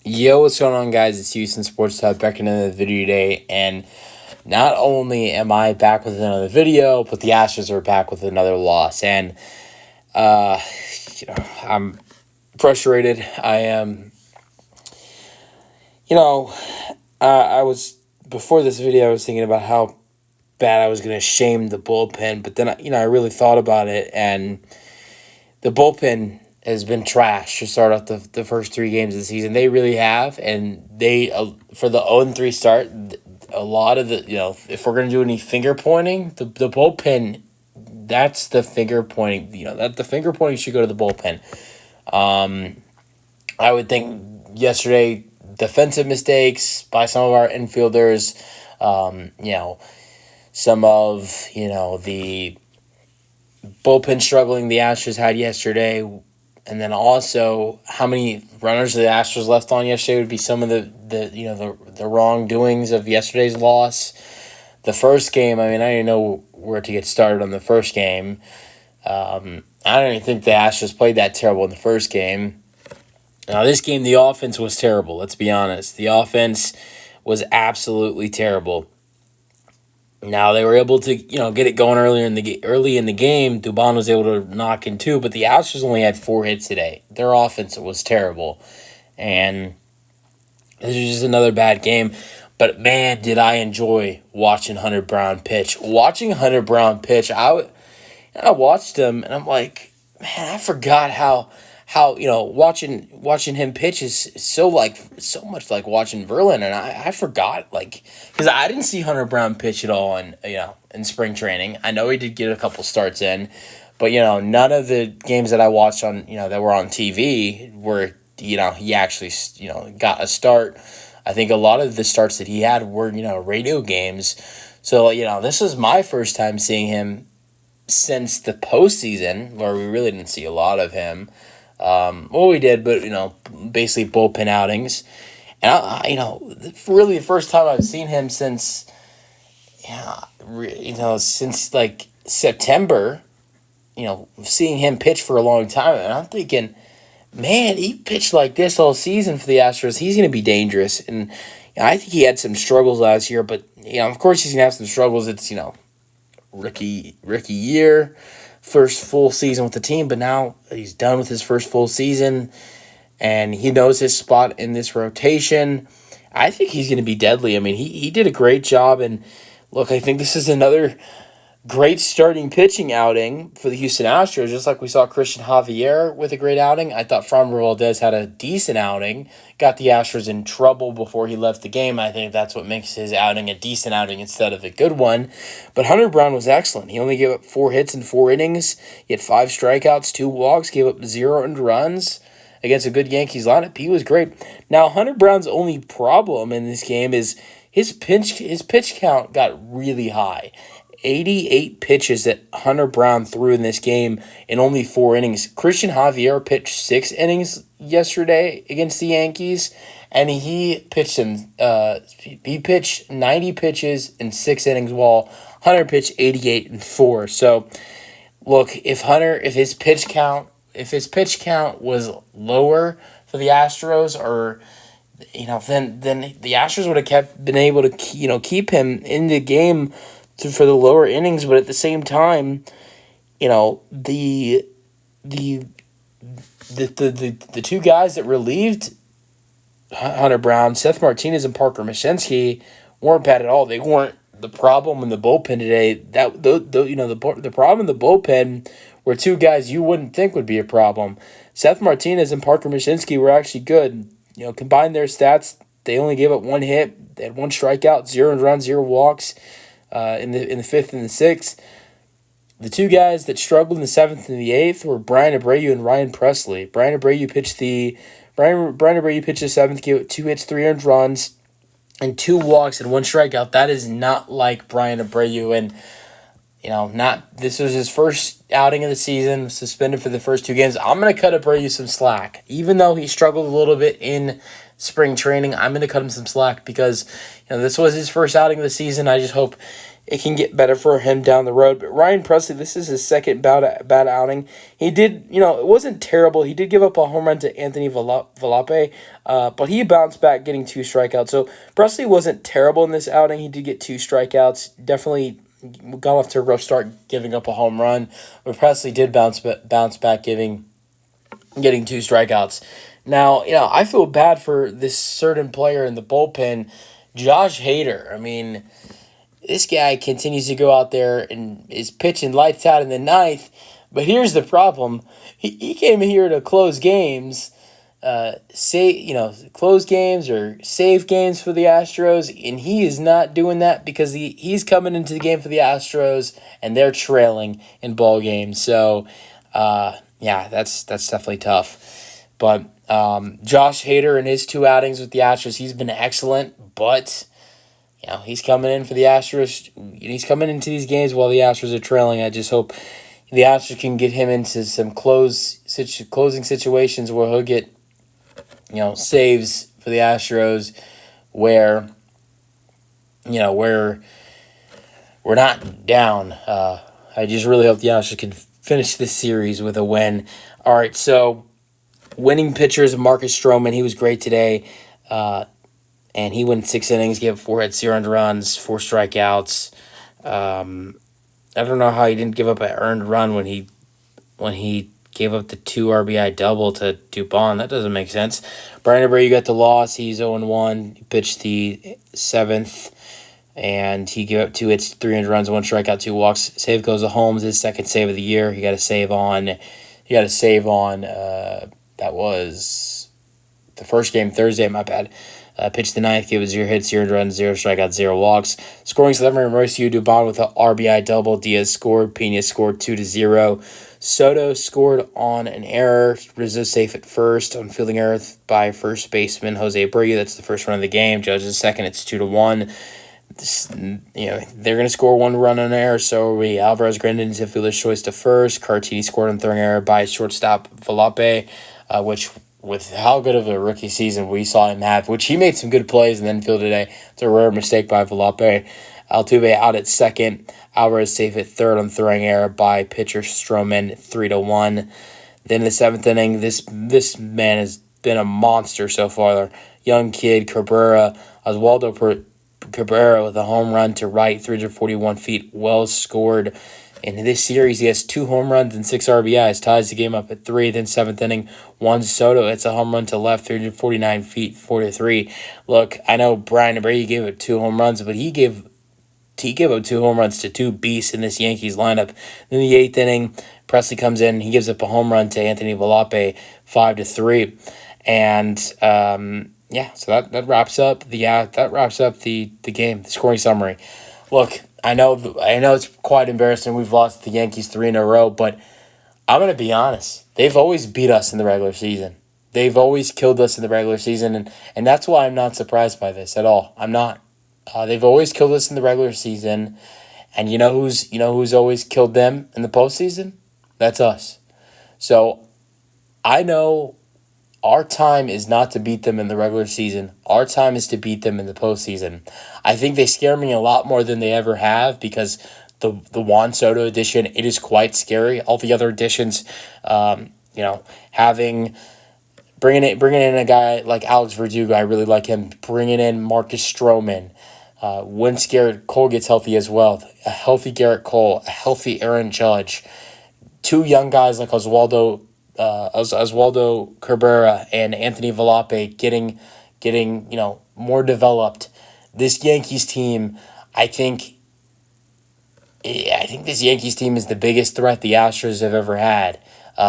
Yo, what's going on, guys? It's Houston Sports Talk back in another video today, and not only am I back with another video, but the Astros are back with another loss, and uh, I'm frustrated. I am, you know, I was before this video, I was thinking about how bad I was going to shame the bullpen, but then I really thought about it, and the bullpen has been trash to start off the first three games of the season. They really have, and they for the 0-3 start, a lot of the if we're gonna do any finger pointing, the bullpen, that's the finger pointing. That the finger pointing should go to the bullpen. I would think yesterday defensive mistakes by some of our infielders. Some of the bullpen struggling the Astros had yesterday. And then also, how many runners the Astros left on yesterday would be some of the wrongdoings of yesterday's loss. The first game, I didn't know where to get started on the first game. I don't even think the Astros played that terrible in the first game. Now, this game, the offense was terrible. Let's be honest. The offense was absolutely terrible. Now they were able to, get it going early in the game. Dubon was able to knock in two, but the Astros only had 4 hits today. Their offense was terrible, and this was just another bad game. But man, did I enjoy watching Hunter Brown pitch. Watching Hunter Brown pitch, I watched him, and I'm like, man, I forgot how watching him pitch is so much like watching Verlander, and I forgot, because I didn't see Hunter Brown pitch at all in spring training. I know he did get a couple starts in, but none of the games that I watched on that were on TV were he actually got a start. I think a lot of the starts that he had were radio games. So this was my first time seeing him since the postseason, where we really didn't see a lot of him. We did, but basically bullpen outings, and really the first time I've seen him since, since like September, seeing him pitch for a long time, and I'm thinking, man, he pitched like this all season for the Astros. He's going to be dangerous, and I think he had some struggles last year, but of course he's going to have some struggles. It's rookie year. First full season with the team, but now he's done with his first full season, and he knows his spot in this rotation. I think he's going to be deadly. He did a great job, and look, I think this is another great starting pitching outing for the Houston Astros, just like we saw Christian Javier with a great outing. I thought Framber Valdez had a decent outing, got the Astros in trouble before he left the game. I think that's what makes his outing a decent outing instead of a good one. But Hunter Brown was excellent. He only gave up 4 hits in 4 innings. He had 5 strikeouts, 2 walks, gave up 0 earned runs against a good Yankees lineup. He was great. Now, Hunter Brown's only problem in this game is his pitch count got really high. 88 pitches that Hunter Brown threw in this game in only 4 innings. Christian Javier pitched 6 innings yesterday against the Yankees, and he pitched 90 pitches in 6 innings, while Hunter pitched 88 in 4. So, look, if his pitch count was lower for the Astros, or then the Astros would have been able to keep him in the game for the lower innings. But at the same time, the 2 guys that relieved Hunter Brown, Seth Martinez and Parker Masinsky, weren't bad at all. They weren't the problem in the bullpen today. The problem in the bullpen were 2 guys you wouldn't think would be a problem. Seth Martinez and Parker Masinsky were actually good. Combined their stats, they only gave up 1 hit. They had 1 strikeout, 0 runs, 0 walks. In the 5th and the 6th. The 2 guys that struggled in the 7th and the 8th were Brian Abreu and Ryan Presley. Brian Abreu pitched the 7th, gave it 2 hits, 3 earned runs, and 2 walks and 1 strikeout. That is not like Brian Abreu, and this was his first outing of the season, suspended for the first 2 games. I'm going to cut Abreu some slack, even though he struggled a little bit in spring training. I'm going to cut him some slack because this was his first outing of the season. I just hope it can get better for him down the road. But Ryan Presley, this is his second bad outing. He did, it wasn't terrible. He did give up a home run to Anthony Volpe, but he bounced back getting 2 strikeouts. So Presley wasn't terrible in this outing. He did get 2 strikeouts. Definitely got off to a rough start giving up a home run. But Presley did bounce back getting 2 strikeouts. Now, I feel bad for this certain player in the bullpen, Josh Hader. I mean, this guy continues to go out there and is pitching lights out in the ninth. But here's the problem. He came here to close games, close games or save games for the Astros, and he is not doing that because he's coming into the game for the Astros, and they're trailing in ball games. So, that's definitely tough. But Josh Hader in his 2 outings with the Astros, he's been excellent, but he's coming in for the Astros. He's coming into these games while the Astros are trailing. I just hope the Astros can get him into some closing situations where he'll get, saves for the Astros where, where we're not down. I just really hope the Astros can finish this series with a win. All right, so winning pitchers, Marcus Stroman, he was great today. And he went 6 innings, gave 4 hits, 0 earned runs, 4 strikeouts. I don't know how he didn't give up an earned run when he gave up the 2 RBI double to Dubon. That doesn't make sense. Brian Abreu got the loss. He's 0-1. He pitched the 7th, and he gave up 2 hits, 3 earned runs, 1 strikeout, 2 walks. Save goes to Holmes, his second save of the year. He got a save on. That was the first game Thursday. My bad. Pitched the 9th, gave it 0 hits, 0 runs, 0 strikeouts, 0 walks. Scoring celebrity Mauricio Dubon with an RBI double. Diaz scored. Pena scored 2-0. Soto scored on an error. Rizzo safe at first on fielding error by first baseman Jose Abreu. That's the first run of the game. Judges second. It's 2-1. They're going to score 1 run on error. So are we. Alvarez granted into fielder's choice to first. Cartini scored on throwing error by shortstop Volpe, which, with how good of a rookie season we saw him have, which he made some good plays in the infield today. It's a rare mistake by Volpe. Altuve out at second. Alvarez safe at third on throwing error by pitcher Stroman, 3-1. Then in the 7th inning, this man has been a monster so far. Young kid Cabrera, Oswaldo Cabrera with a home run to right, 341 feet, well scored. In this series, he has 2 home runs and 6 RBIs, ties the game up at 3. Then 7th inning, Juan Soto hits a home run to left, 349 feet, 4-3. Look, I know Brian Abreu gave up 2 home runs, but he gave up 2 home runs to 2 beasts in this Yankees lineup. Then the 8th inning, Presley comes in, he gives up a home run to Anthony Volpe, 5-3, and so that wraps up the game, the scoring summary. Look, I know it's quite embarrassing. We've lost the Yankees 3 in a row, but I'm going to be honest. They've always beat us in the regular season. They've always killed us in the regular season, and that's why I'm not surprised by this at all. I'm not. They've always killed us in the regular season, and you know who's always killed them in the postseason? That's us. So I know our time is not to beat them in the regular season. Our time is to beat them in the postseason. I think they scare me a lot more than they ever have because the Juan Soto edition, it is quite scary. All the other editions, bringing in a guy like Alex Verdugo, I really like him. Bringing in Marcus Stroman. Once Garrett Cole gets healthy as well, a healthy Garrett Cole, a healthy Aaron Judge, 2 young guys like Oswaldo Cabrera and Anthony Volpe getting more developed. This Yankees team, I think this Yankees team is the biggest threat the Astros have ever had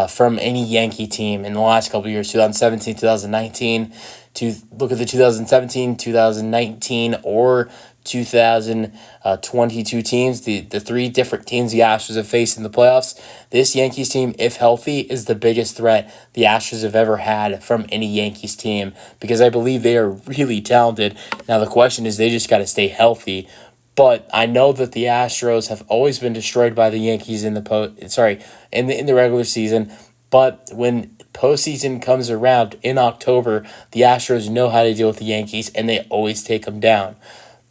from any Yankee team in the last couple of years, 2017, 2019. To look at the 2017, 2019, or 2022 teams, the 3 different teams the Astros have faced in the playoffs, this Yankees team, if healthy, is the biggest threat the Astros have ever had from any Yankees team because I believe they are really talented. Now the question is they just got to stay healthy. But I know that the Astros have always been destroyed by the Yankees in the regular season. But when postseason comes around in October, the Astros know how to deal with the Yankees, and they always take them down.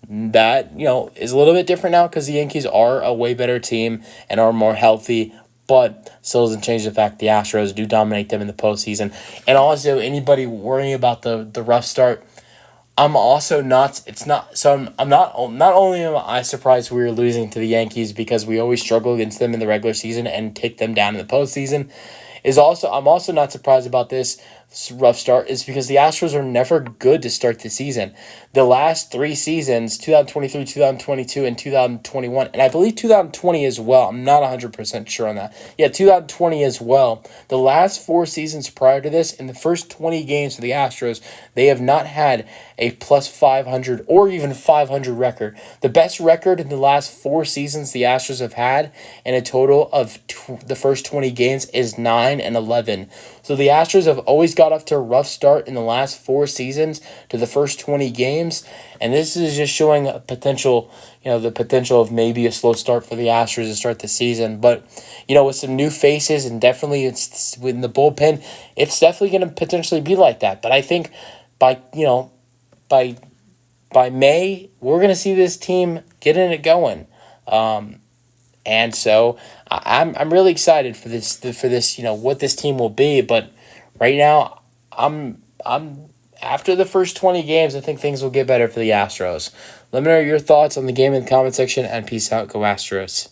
That, is a little bit different now because the Yankees are a way better team and are more healthy, but still doesn't change the fact the Astros do dominate them in the postseason. And also, anybody worrying about the rough start, I'm also not. It's not. So I'm not. Not only am I surprised we were losing to the Yankees because we always struggle against them in the regular season and take them down in the postseason, I'm also not surprised about this rough start is because the Astros are never good to start the season. The last three seasons, 2023, 2022, and 2021, and I believe 2020 as well. I'm not 100% sure on that. Yeah, 2020 as well. The last four seasons prior to this, in the first 20 games for the Astros, they have not had a plus 500 or even 500 record. The best record in the last four seasons the Astros have had in a total of the first 20 games is 9-11. So the Astros have always got off to a rough start in the last four seasons to the first 20 games, and this is just showing a potential, the potential of maybe a slow start for the Astros to start the season. But, with some new faces and definitely it's within the bullpen, it's definitely going to potentially be like that. But I think by, by by May, we're going to see this team getting it going. And so I'm really excited for this what this team will be. But right now, I'm after the first 20 games, I think things will get better for the Astros. Let me know your thoughts on the game in the comment section, and peace out. Go Astros.